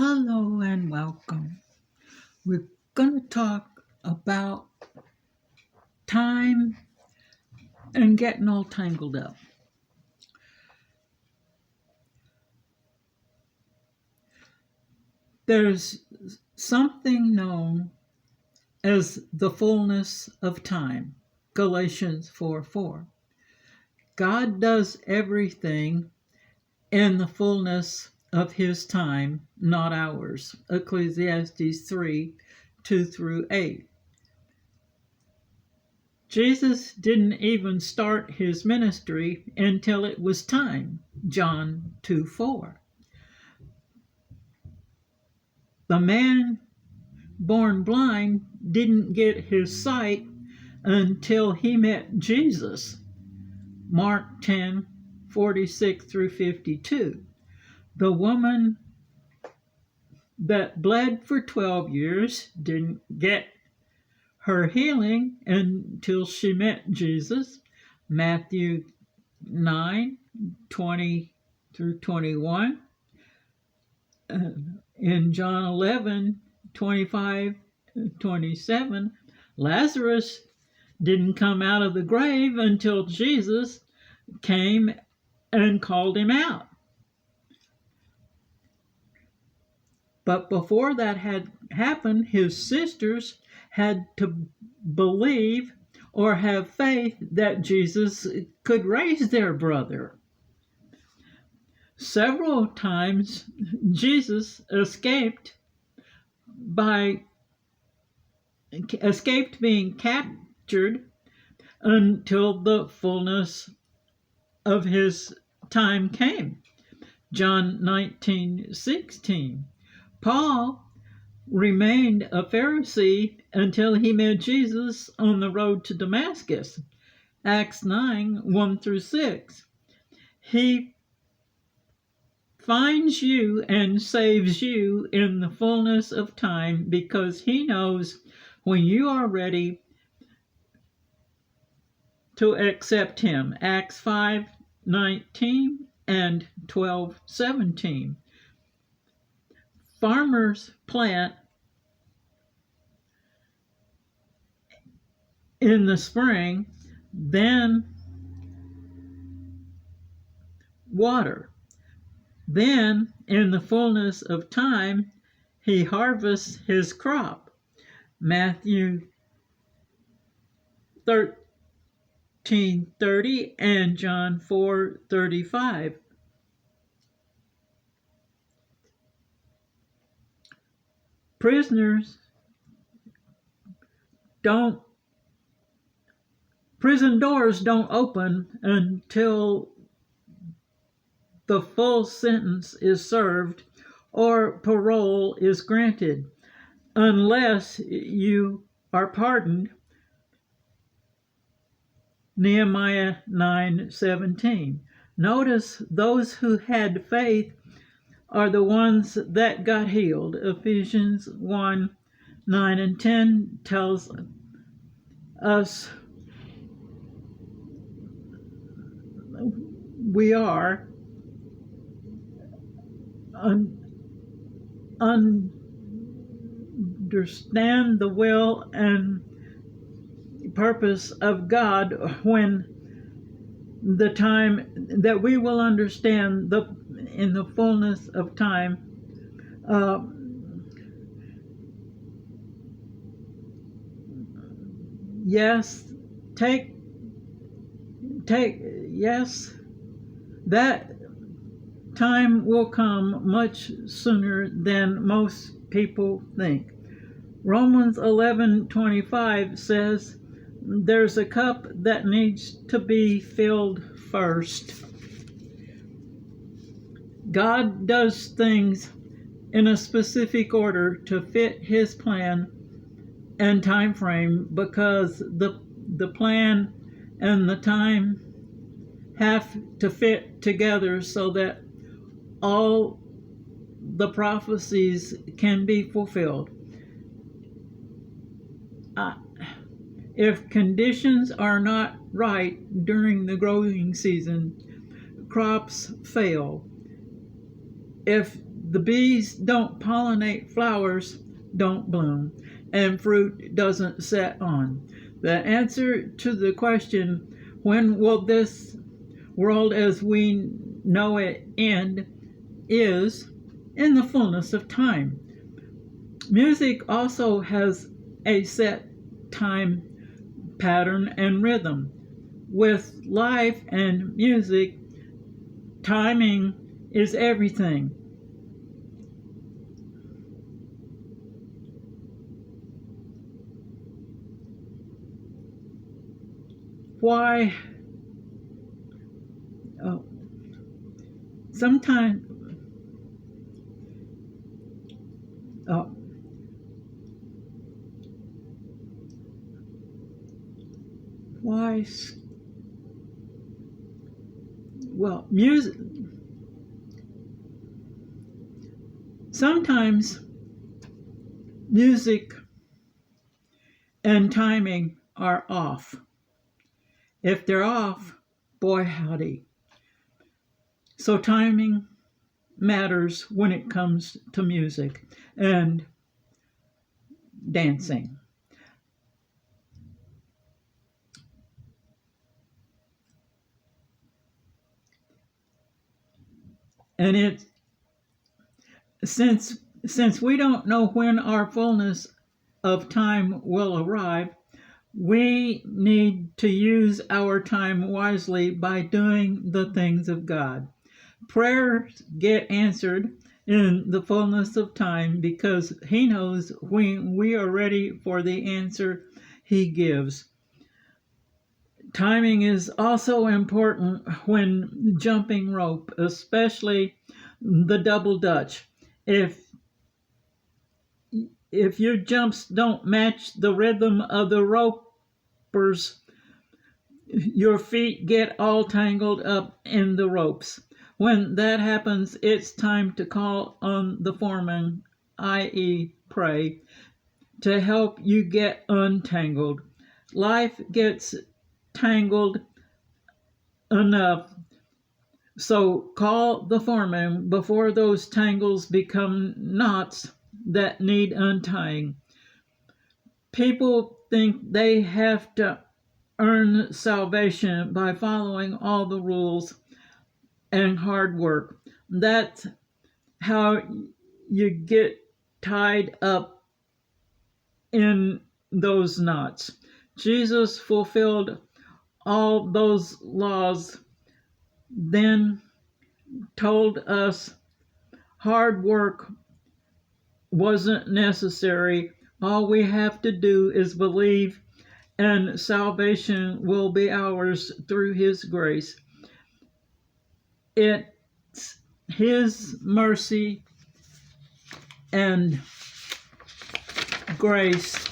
Hello and welcome. We're going to talk about time and getting all tangled up. There's something known as the fullness of time, Galatians 4:4. God does everything in the fullness of his time, not ours, Ecclesiastes 3:2 through 8. Jesus didn't even start his ministry until it was time, John 2:4. The man born blind didn't get his sight until he met Jesus, Mark 10:46 through 52. The woman that bled for 12 years didn't get her healing until she met Jesus, Matthew 9:20 through 21. In John 11:25-27, Lazarus didn't come out of the grave until Jesus came and called him out. But before that had happened, his sisters had to believe or have faith that Jesus could raise their brother. Several times Jesus escaped being captured until the fullness of his time came. John 19:16. Paul remained a Pharisee until he met Jesus on the road to Damascus. Acts 9:1 through 6. He finds you and saves you in the fullness of time because he knows when you are ready to accept him. Acts 5:19 and 12:17. Farmers plant in the spring, then water. Then, in the fullness of time, he harvests his crop. Matthew 13:30 and John 4:35. Prison doors don't open until the full sentence is served or parole is granted, unless you are pardoned. Nehemiah 9:17. Notice those who had faith are the ones that got healed. Ephesians 1:9 and 10 tells us we are understand the will and purpose of God when the time that we will understand in the fullness of time. Yes, yes, that time will come much sooner than most people think. Romans 11:25 says there's a cup that needs to be filled first. God does things in a specific order to fit his plan and time frame because the plan and the time have to fit together so that all the prophecies can be fulfilled. If conditions are not right during the growing season, crops fail. If The bees don't pollinate, flowers don't bloom, and fruit doesn't set on. The answer to the question, when will this world as we know it end, is in the fullness of time. Music also has a set time pattern and rhythm. With life and music, timing is everything. Why? Oh, sometimes. Oh, why? Well, music. Sometimes music and timing are off. If they're off, boy howdy. So timing matters when it comes to music and dancing. And it since we don't know when our fullness of time will arrive, we need to use our time wisely by doing the things of God. Prayers get answered in the fullness of time because He knows when we are ready for the answer He gives. Timing is also important when jumping rope, especially the double dutch. If your jumps don't match the rhythm of the ropers, your feet get all tangled up in the ropes. When that happens, it's time to call on the foreman, i.e., pray, to help you get untangled. Life gets tangled enough, so call the foreman before those tangles become knots that need untying. People think they have to earn salvation by following all the rules and hard work. That's how you get tied up in those knots. Jesus fulfilled all those laws, then told us hard work wasn't necessary. All we have to do is believe, and salvation will be ours through His grace. It's His mercy and grace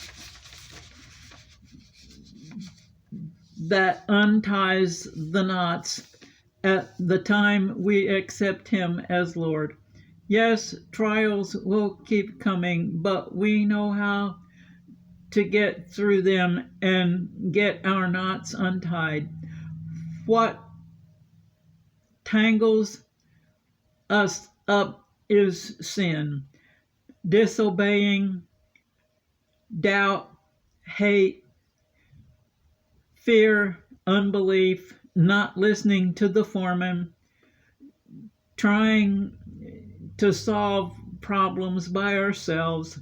that unties the knots at the time we accept Him as Lord. Yes, trials will keep coming, but we know how to get through them and get our knots untied. What tangles us up is sin, disobeying, doubt, hate, fear, unbelief, not listening to the foreman, trying to solve problems by ourselves.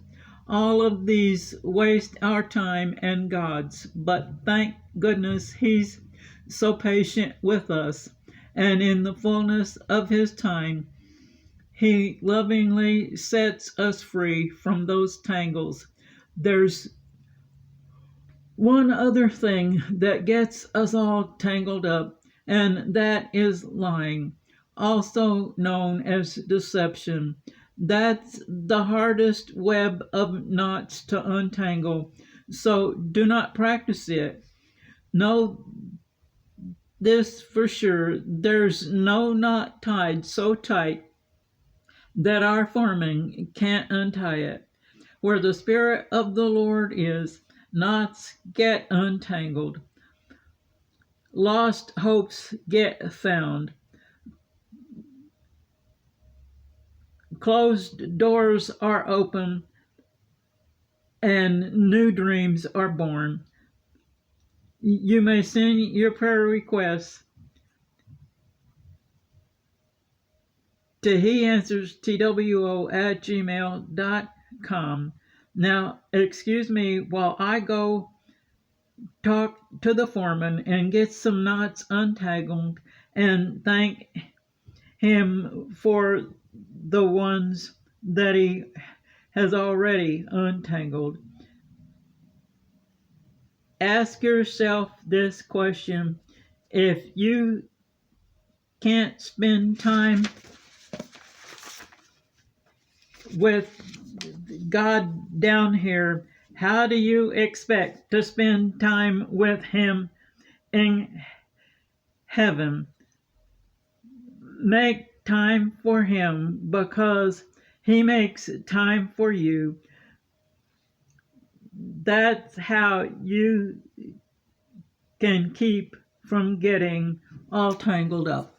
All of these waste our time and God's, but thank goodness He's so patient with us, and in the fullness of His time, He lovingly sets us free from those tangles. There's one other thing that gets us all tangled up, and that is lying, also known as deception. That's the hardest web of knots to untangle, so do not practice it. Know this for sure: there's no knot tied so tight that our foreman can't untie it. Where the Spirit of the Lord is, knots get untangled. Lost hopes get found. closed doors are open and new dreams are born. You may send your prayer requests to heanswerstwo@gmail.com. Now, excuse me while I go talk to the foreman and get some knots untangled and thank him for the ones that he has already untangled. Ask yourself this question: if you can't spend time with God down here, how do you expect to spend time with Him in heaven? Make time for Him because He makes time for you. That's how you can keep from getting all tangled up.